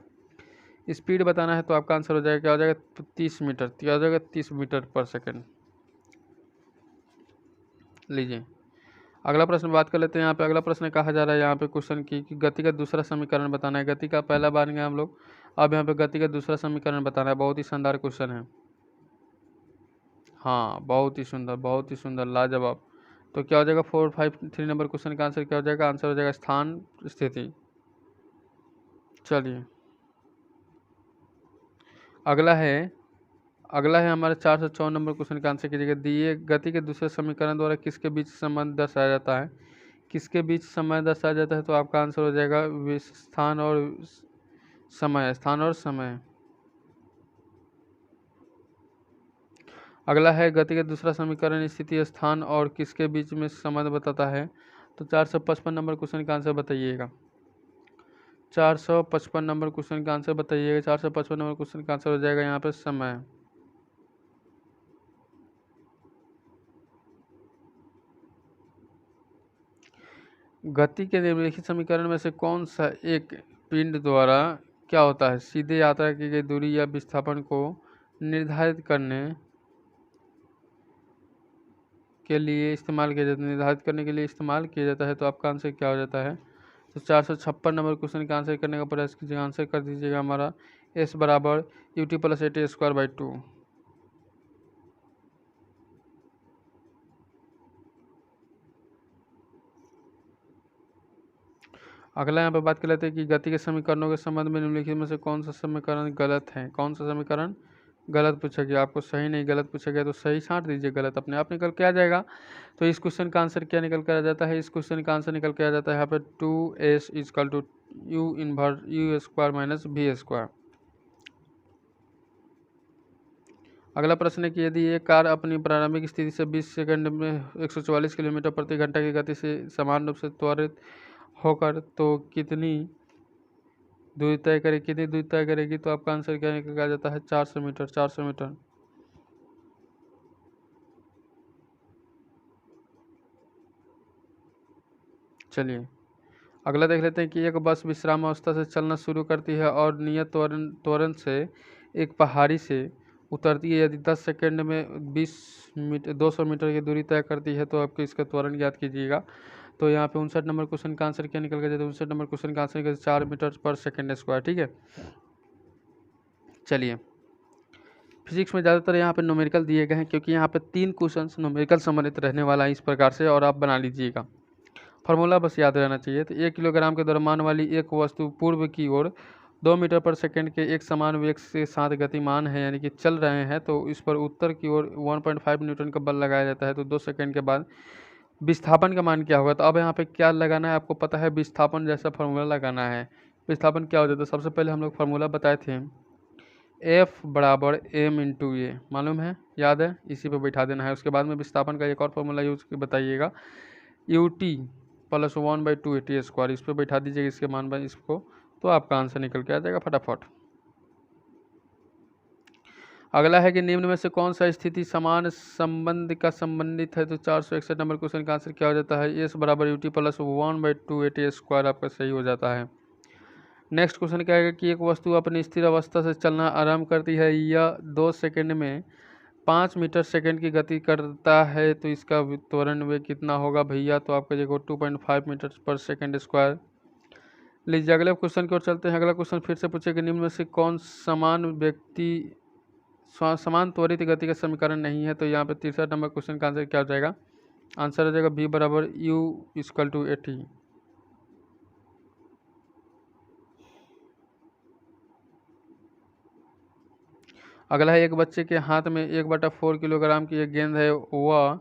स्पीड बताना है, तो आपका आंसर हो जाएगा क्या हो जाएगा? 30 मीटर। क्या हो जाएगा? 30 मीटर पर सेकंड। लीजिए अगला प्रश्न बात कर लेते हैं। यहाँ पे अगला प्रश्न कहा जा रहा है यहाँ पे क्वेश्चन की कि गति का दूसरा समीकरण बताना है। गति का पहला बार गए हम लोग, अब यहाँ पे गति का दूसरा समीकरण बताना है। बहुत ही शानदार क्वेश्चन है, हाँ बहुत ही सुंदर लाजवाब। तो क्या हो जाएगा? 453 नंबर क्वेश्चन का आंसर क्या हो जाएगा? आंसर हो जाएगा स्थान स्थिति। चलिए अगला है हमारे 454 नंबर क्वेश्चन का आंसर कीजिएगा। दिए गति के दूसरे समीकरण द्वारा किसके बीच संबंध दर्शाया जाता है? किसके बीच समय दर्शाया जाता है? तो आपका आंसर हो जाएगा स्थान और समय, स्थान और समय। अगला है गति का दूसरा समीकरण स्थिति स्थान और किसके बीच में संबंध बताता है? तो 455 नंबर क्वेश्चन का आंसर बताइएगा। 455 नंबर क्वेश्चन का आंसर बताइएगा। 455 नंबर क्वेश्चन का आंसर हो जाएगा यहाँ पे समय। गति के निम्नलिखित समीकरण में से कौन सा एक पिंड द्वारा क्या होता है? सीधे यात्रा की गई दूरी या विस्थापन को निर्धारित करने के लिए इस्तेमाल किया जाता है, निर्धारित करने के लिए इस्तेमाल किया जाता है? तो आपका आंसर क्या हो जाता है? तो 456 नंबर क्वेश्चन का आंसर करने का प्रयास कीजिएगा। आंसर कर दीजिएगा हमारा एस बराबर यू टी प्लस 80²/2। अगला यहाँ पर बात कर लेते हैं कि गति के समीकरणों के संबंध में निम्नलिखित में से कौन सा समीकरण गलत है? कौन सा समीकरण गलत पूछा गया, आपको सही नहीं गलत पूछा गया तो सही छांट दीजिए, गलत अपने आप निकल के आ जाएगा। तो इस क्वेश्चन का आंसर क्या निकल कर आ जाता है, इस क्वेश्चन का आंसर निकल के आ जाता है यहाँ पे 2s equal to U inverse U square minus B square. अगला प्रश्न है कि यदि एक कार अपनी प्रारंभिक स्थिति से 20 सेकंड में 144 किलोमीटर प्रति घंटा की गति से समान रूप से त्वरित होकर तो कितनी दूरी तय करेगी, कितनी दूरी तय करेगी, तो आपका आंसर क्या निकल के आ जाता है 400 मीटर, 400 मीटर। चलिए अगला देख लेते हैं कि एक बस विश्राम अवस्था से चलना शुरू करती है और नियत त्वरण से एक पहाड़ी से उतरती है। यदि 10 सेकंड में 200 मीटर की दूरी तय करती है तो आपको इसका त्वरण ज्ञात कीजिएगा। तो यहाँ पे 59 नंबर क्वेश्चन का आंसर क्या निकल गया, 59 नंबर क्वेश्चन का आंसर 4 मीटर पर सेकेंड स्क्वायर। ठीक है, चलिए फिजिक्स में ज़्यादातर यहाँ पे न्यूमेरिकल दिए गए हैं क्योंकि यहाँ पे 3 क्वेश्चन न्यूमेरिकल संबंधित रहने वाला है इस प्रकार से, और आप बना लीजिएगा। फार्मूला बस याद रहना चाहिए। तो 1 किलोग्राम के द्रव्यमान वाली एक वस्तु पूर्व की ओर 2 मीटर पर सेकंड के एक समान वेग के साथ गतिमान है, यानी कि चल रहे हैं, तो इस पर उत्तर की ओर 1.5 न्यूटन का बल लगाया जाता है। तो 2 सेकंड के बाद विस्थापन का मान क्या होगा, तो अब यहाँ पे क्या लगाना है, आपको पता है विस्थापन जैसा फार्मूला लगाना है। विस्थापन क्या हो जाता है, सबसे पहले हम लोग फार्मूला बताए थे F बराबर m इंटू ए, मालूम है, याद है, इसी पे बैठा देना है। उसके बाद में विस्थापन का एक और फार्मूला यूज बताइएगा, ut प्लस 1/2 AT स्क्वायर, इस पर बैठा दीजिएगा इसके मान पर इसको, तो आपका आंसर निकल के आ जाएगा फटाफट। अगला है कि निम्न में से कौन सा स्थिति समान संबंध का संबंधित है, तो 461 नंबर क्वेश्चन का आंसर क्या हो जाता है, एस बराबर ut प्लस 1/2 AT स्क्वायर आपका सही हो जाता है। नेक्स्ट क्वेश्चन क्या है कि एक वस्तु अपनी स्थिर अवस्था से चलना आरंभ करती है या 2 सेकंड में 5 मीटर सेकंड की गति करता है, तो इसका त्वरण वेग कितना होगा भैया, तो आपका देखो 2.5 मीटर पर सेकंड स्क्वायर। लीजिए अगले क्वेश्चन की ओर चलते हैं। अगला क्वेश्चन फिर से पूछे कि निम्न में से कौन समान त्वरित गति का समीकरण नहीं है, तो यहाँ पे 63 नंबर क्वेश्चन का आंसर क्या हो जाएगा, आंसर हो जाएगा बी बराबर यू इक्वल टू 80। अगला है एक बच्चे के हाथ में 1/4 किलोग्राम की एक गेंद है, वह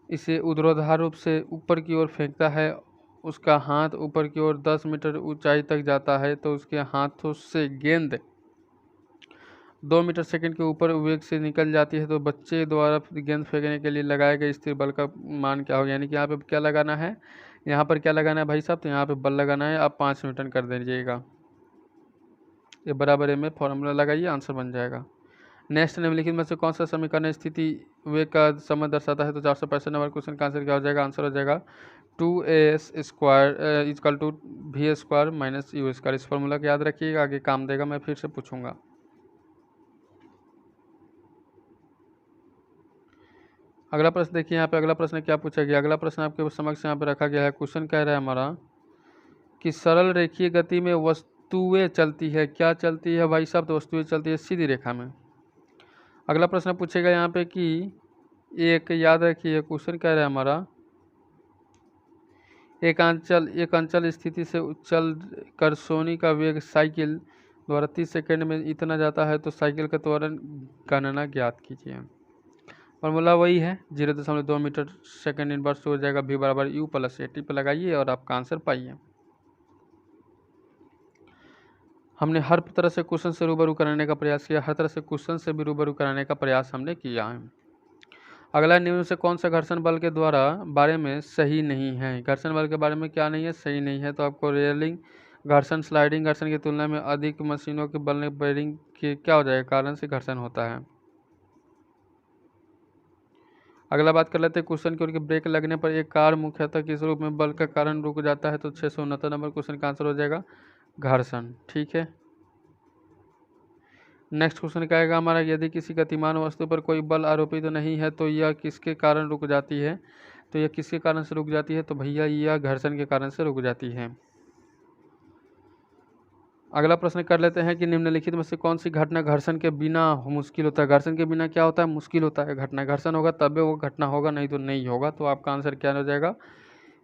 इसे ऊर्ध्वाधर रूप से ऊपर की ओर फेंकता है, उसका हाथ ऊपर की ओर 10 मीटर ऊंचाई तक जाता है, तो उसके हाथों से गेंद 2 मीटर सेकंड के ऊपर वेग से निकल जाती है, तो बच्चे द्वारा गेंद फेंकने के लिए लगाए गए स्थिर बल का मान क्या होगा, यानी कि यहाँ पे क्या लगाना है, यहाँ पर क्या लगाना है भाई साहब, तो यहाँ पे बल लगाना है, आप 5 न्यूटन कर दीजिएगा, ये बराबर है में फॉर्मूला लगाइए, आंसर बन जाएगा। नेक्स्ट निम्नलिखित में से कौन सा समीकरण स्थिति वेग का समय दर्शाता है, तो 465 नंबर क्वेश्चन का आंसर क्या हो जाएगा, आंसर हो जाएगा 2as स्क्वायर इजकल टू भी स्क्वायर माइनस यू स्क्वायर। इस फॉर्मूला को याद रखिएगा, आगे काम देगा, मैं फिर से पूछूंगा। अगला प्रश्न देखिए, यहाँ पे अगला प्रश्न क्या पूछा गया, अगला प्रश्न आपके समक्ष यहाँ पे रखा गया है। क्वेश्चन कह रहा है हमारा कि सरल रेखीय गति में वस्तुएं चलती है, क्या चलती है भाई साहब, तो वस्तुएं चलती है सीधी रेखा में। अगला प्रश्न पूछेगा यहाँ पे कि एक, याद रखिए क्वेश्चन कह रहा है हमारा, एक अंचल स्थिति से चल कर सोनी का वेग साइकिल द्वारा 30 सेकंड में इतना जाता है, तो साइकिल का त्वरण गणना ज्ञात कीजिए। फॉर्मूला वही है 0.2 मीटर सेकंड इनवर्स हो जाएगा भी बराबर यू प्लस 80 पे लगाइए और आपका आंसर पाइए। हमने हर तरह से क्वेश्चन से रूबरू कराने का प्रयास किया, हर तरह से क्वेश्चन से भी रूबरू कराने का प्रयास हमने किया है। अगला निम्न से कौन सा घर्षण बल के द्वारा बारे में सही नहीं है, घर्षण बल के बारे में क्या नहीं है, सही नहीं है, तो आपको रेलिंग घर्षण स्लाइडिंग घर्षण की तुलना में अधिक मशीनों के बल बेरिंग के क्या हो जाएगा कारण से घर्षण होता है। अगला बात कर लेते हैं क्वेश्चन की ओर, ब्रेक लगने पर एक कार मुख्यतः किस रूप में बल का कारण रुक जाता है, तो 669 नंबर क्वेश्चन का आंसर हो जाएगा घर्षण। ठीक है, नेक्स्ट क्वेश्चन क्या आएगा हमारा, यदि किसी गतिमान वस्तु पर कोई बल आरोपित नहीं है तो यह किसके कारण रुक जाती है, तो यह किसके कारण से रुक जाती है, तो भैया यह घर्षण के कारण से रुक जाती है। अगला प्रश्न कर लेते हैं कि निम्नलिखित में से कौन सी घटना घर्षण के बिना मुश्किल होता है, घर्षण के बिना क्या होता है, मुश्किल होता है घटना, घर्षण होगा तभी वो घटना होगा, नहीं तो नहीं होगा, तो आपका आंसर क्या हो जाएगा,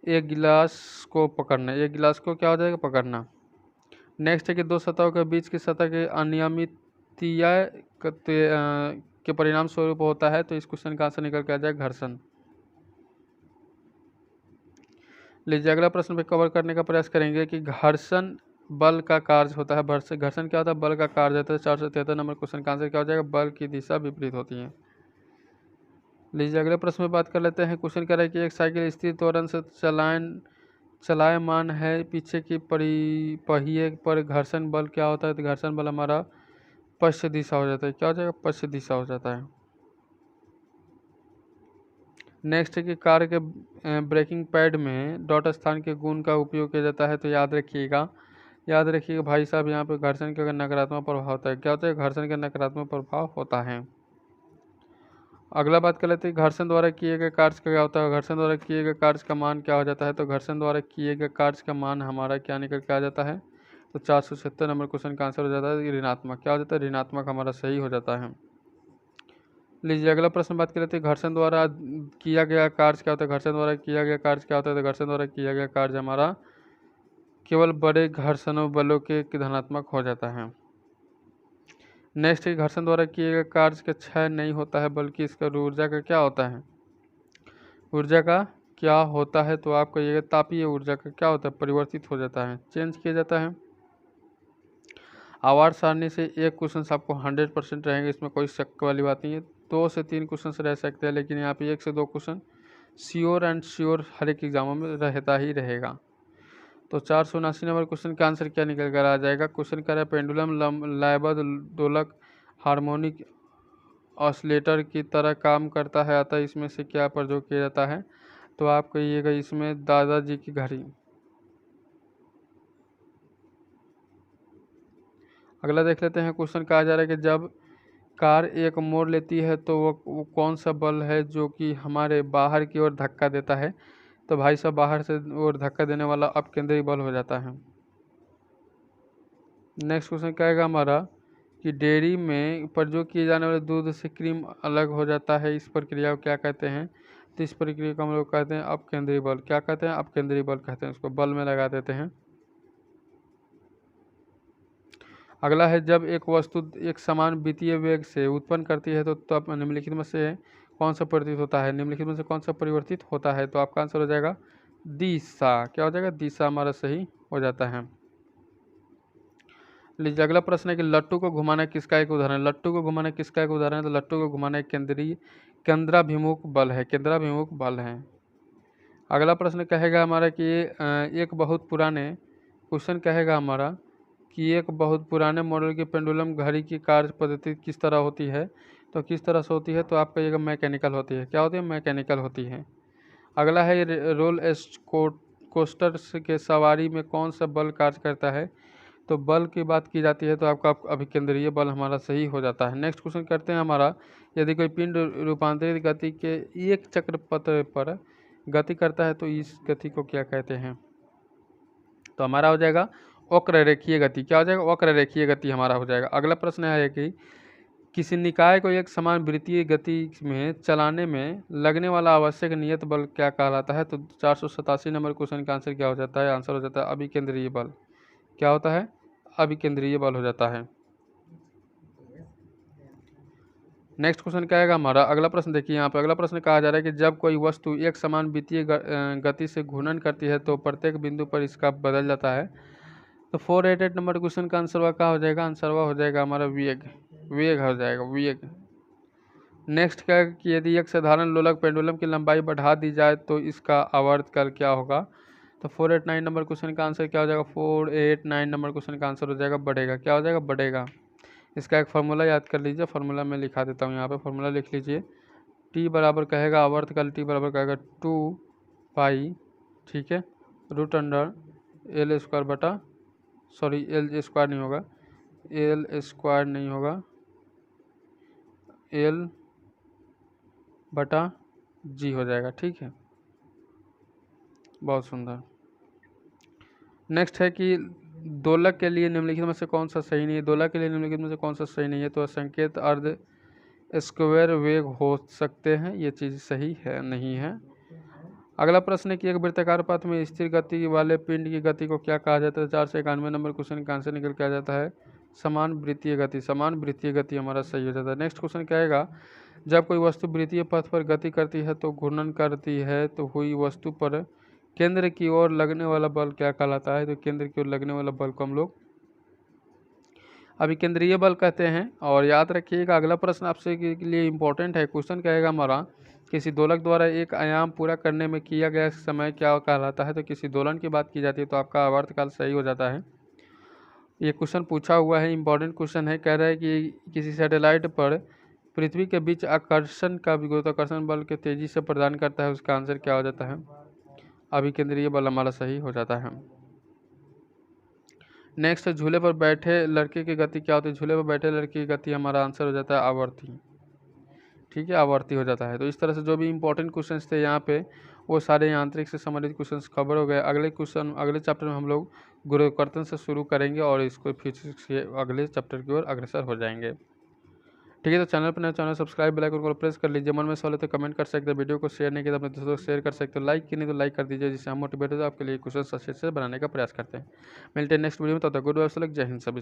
एक गिलास को पकड़ना, एक गिलास को क्या हो जाएगा पकड़ना। नेक्स्ट है कि दो सतहों के बीच की सतह के अनियमित प्रतिक्रिया के परिणाम स्वरूप होता है, तो इस क्वेश्चन का आंसर निकल के आ जाएगा घर्षण। लीजिए अगला प्रश्न पे कवर करने का प्रयास करेंगे कि घर्षण बल का कार्य होता है। घर्षण क्या होता है? बल का कार्य होता है। 473 नंबर क्वेश्चन का आंसर क्या हो जाएगा? बल की दिशा विपरीत होती है। लीजिए अगले प्रश्न में बात कर लेते हैं। क्वेश्चन कह रहा है कि एक साइकिल स्थिर त्वरण से चलायमान है, पीछे की पहिए पर घर्षण बल क्या होता है? तो घर्षण बल हमारा पश्चिम दिशा हो जाता है। क्या हो जाएगा? पश्चिम दिशा हो जाता है। नेक्स्ट है कि कार के ब्रेकिंग पैड में डॉट स्थान के गुण का उपयोग किया जाता है। तो याद रखिएगा भाई साहब, यहाँ पे घर्षण का नकारात्मक प्रभाव होता है। क्या होता है? घर्षण का नकारात्मक प्रभाव होता है। अगला बात कर लेते हैं घर्षण द्वारा किए गए कार्य का क्या होता है। घर्षण द्वारा किए गए कार्य का मान क्या हो जाता है? तो घर्षण द्वारा किए गए कार्य का मान हमारा क्या निकल के आ जाता है? तो 476 नंबर क्वेश्चन का आंसर हो जाता है ऋणात्मक। क्या हो जाता है? ऋणात्मक हमारा सही हो जाता है। लीजिए अगला प्रश्न बात कर लेते हैं घर्षण द्वारा किया गया कार्य क्या होता है। घर्षण द्वारा किया गया कार्य क्या होता है? तो घर्षण द्वारा किया गया कार्य हमारा केवल बड़े घर्षणों बलों के धनात्मक हो जाता है। नेक्स्ट है घर्षण द्वारा किए गए कार्य का क्षय नहीं होता है, बल्कि इसका ऊर्जा का क्या होता है? ऊर्जा का क्या होता है? तो आपका ये तापीय ऊर्जा का क्या होता है? परिवर्तित हो जाता है, चेंज किया जाता है। आवर्त सारणी से एक क्वेश्चन आपको 100% रहेंगे, इसमें कोई शक वाली बात नहीं है। 2 से 3 क्वेश्चन रह सकते हैं, लेकिन यहाँ पे 1 से 2 क्वेश्चन श्योर एंड श्योर हर एक एग्जामों में रहता ही रहेगा। तो 479 नंबर क्वेश्चन का आंसर क्या निकल कर आ जाएगा? क्वेश्चन कर रहा है पेंडुलम लयबद्ध दोलक हार्मोनिक ऑसिलेटर की तरह काम करता है, अतः इसमें से क्या प्रयोग किया जाता है? तो आप कहिएगा इसमें दादाजी की घड़ी। अगला देख लेते हैं। क्वेश्चन कहा जा रहा है कि जब कार एक मोड़ लेती है तो वो कौन सा बल है जो कि हमारे बाहर की ओर धक्का देता है? तो भाई साहब बाहर से ओर धक्का देने वाला अपकेंद्री बल हो जाता है। नेक्स्ट क्वेश्चन कहेगा हमारा कि डेयरी में प्रयोग किए जाने वाले दूध से क्रीम अलग हो जाता है, इस प्रक्रिया को क्या कहते हैं? तो इस प्रक्रिया को हम लोग कहते हैं अपकेंद्री बल। क्या कहते हैं? अपकेंद्री बल कहते हैं, उसको बल में लगा देते हैं। अगला है जब एक वस्तु एक समान वितीय वेग से उत्पन्न करती है तो तब निम्नलिखित में से कौन सा परिवर्तित होता है? निम्नलिखित में से कौन सा परिवर्तित होता है? तो आपका आंसर हो जाएगा दिशा। क्या हो जाएगा? दिशा हमारा सही हो जाता है। लीजिए अगला प्रश्न है कि लट्टू को घुमाना किसका एक उदाहरण है? लट्टू को घुमाना किसका एक उदाहरण है? तो लट्टू को घुमाना एक केंद्राभिमुख बल है। केंद्राभिमुख बल है। अगला प्रश्न कहेगा हमारा कि एक बहुत पुराने क्वेश्चन कहेगा हमारा कि एक बहुत पुराने मॉडल की पेंडुलम घड़ी की कार्य पद्धति किस तरह होती है? तो किस तरह से होती है? तो आप कहिएगा मैकेनिकल होती है। क्या होती है? मैकेनिकल होती है। अगला है रोल कोस्टर के सवारी में कौन सा बल कार्य करता है? तो बल की बात की जाती है तो आपका अभिकेंद्रीय बल हमारा सही हो जाता है। नेक्स्ट क्वेश्चन करते हैं हमारा, यदि कोई पिंड रूपांतरित गति के एक चक्र पथ पर गति करता है तो इस गति को क्या कहते हैं? तो हमारा हो जाएगा वक्र रेखीय गति। क्या हो जाएगा? वक्र रेखीय गति हमारा हो जाएगा। अगला प्रश्न है कि किसी निकाय को एक समान वृत्तीय गति में चलाने में लगने वाला आवश्यक नियत बल क्या कहलाता है? तो 487 नंबर क्वेश्चन का आंसर क्या हो जाता है? आंसर हो जाता है अभिकेंद्रीय बल। क्या होता है? अभिकेंद्रीय बल हो जाता है। नेक्स्ट क्वेश्चन क्या आएगा हमारा? अगला प्रश्न देखिए, यहाँ पे अगला प्रश्न कहा जा रहा है कि जब कोई वस्तु एक समान वित्तीय गति से घूर्णन करती है तो प्रत्येक बिंदु पर इसका बदल जाता है। तो 488 नंबर क्वेश्चन का आंसर क्या हो जाएगा? आंसर हो जाएगा हमारा वेग। वेग हो जाएगा, वेग। नेक्स्ट क्या है कि यदि एक साधारण लोलक पेंडुलम की लंबाई बढ़ा दी जाए तो इसका आवर्तकाल क्या होगा? तो 489 नंबर क्वेश्चन का आंसर क्या हो जाएगा? 489 नंबर क्वेश्चन का आंसर हो जाएगा बढ़ेगा। क्या हो जाएगा? बढ़ेगा। इसका एक फार्मूला याद कर लीजिए, फार्मूला मैं लिखा देता हूँ यहाँ पे, फार्मूला लिख लीजिए। टी बराबर कहेगा आवर्तकाल, टी बराबर कहेगा 2 पाई, ठीक है, रूट अंडर एल स्क्वायर बटा, सॉरी एल स्क्वायर नहीं होगा, एल स्क्वायर नहीं होगा, एल बटा जी हो जाएगा। ठीक है, बहुत सुंदर। नेक्स्ट है कि दोलक के लिए निम्नलिखित में से कौन सा सही नहीं है? दोलक के लिए निम्नलिखित में से कौन सा सही नहीं है? तो संकेत अर्ध स्क्वायर वेग हो सकते हैं, ये चीज़ सही है नहीं है। अगला प्रश्न है कि एक वृत्ताकार पथ में स्थिर गति वाले पिंड की गति को क्या कहा जाता है? 491 नंबर क्वेश्चन का आंसर निकल के आ जाता है समान वृत्तीय गति, समान वृत्तीय गति हमारा सही हो जाता है। नेक्स्ट क्वेश्चन क्या आएगा, जब कोई वस्तु वृत्तीय पथ पर गति करती है तो घूर्णन करती है तो हुई वस्तु पर केंद्र की ओर लगने वाला बल क्या कहलाता है? तो केंद्र की ओर लगने वाला बल को हम लोग अभिकेंद्रीय बल कहते हैं। और याद रखिएगा अगला प्रश्न आपसे के लिए इंपॉर्टेंट है। क्वेश्चन क्या आएगा हमारा, किसी दोलक द्वारा एक आयाम पूरा करने में किया गया समय क्या कहलाता है? तो किसी दोलन की बात की जाती है तो आपका आवर्तकाल सही हो जाता है। ये क्वेश्चन पूछा हुआ है, इंपॉर्टेंट क्वेश्चन है। कह रहा है कि किसी सैटेलाइट पर पृथ्वी के बीच आकर्षण का गुरुत्वाकर्षण बल के तेजी से प्रदान करता है, उसका आंसर क्या हो जाता है? अभिकेंद्रीय बल हमारा सही हो जाता है। नेक्स्ट, झूले पर बैठे लड़के की गति क्या होती है? झूले पर बैठे लड़के की गति हमारा आंसर हो जाता है आवर्ती। ठीक है, आवर्ती हो जाता है। तो इस तरह से जो भी इंपॉर्टेंट क्वेश्चंस थे यहाँ पे वो सारे यांत्रिक से संबंधित क्वेश्चंस कवर हो गए। अगले क्वेश्चन अगले चैप्टर में हम लोग गुरुत्वाकर्षण से शुरू करेंगे और इसको फिजिक्स के अगले चैप्टर की ओर अग्रसर हो जाएंगे। ठीक है, तो चैनल पर नए चैनल सब्सक्राइब बेल आइकन को प्रेस कर लीजिए। मन में सवाल है तो कमेंट कर सकते हैं, वीडियो को शेयर नहीं किया तो अपने दोस्तों को शेयर कर सकते हो, लाइक की नहीं तो लाइक कर दीजिए, जिससे हम मोटिवेट हो आपके लिए क्वेश्चन अच्छे से बनाने का प्रयास करते हैं। मिलते हैं नेक्स्ट वीडियो में, तब तक गुड बाय, जय हिंद सभी।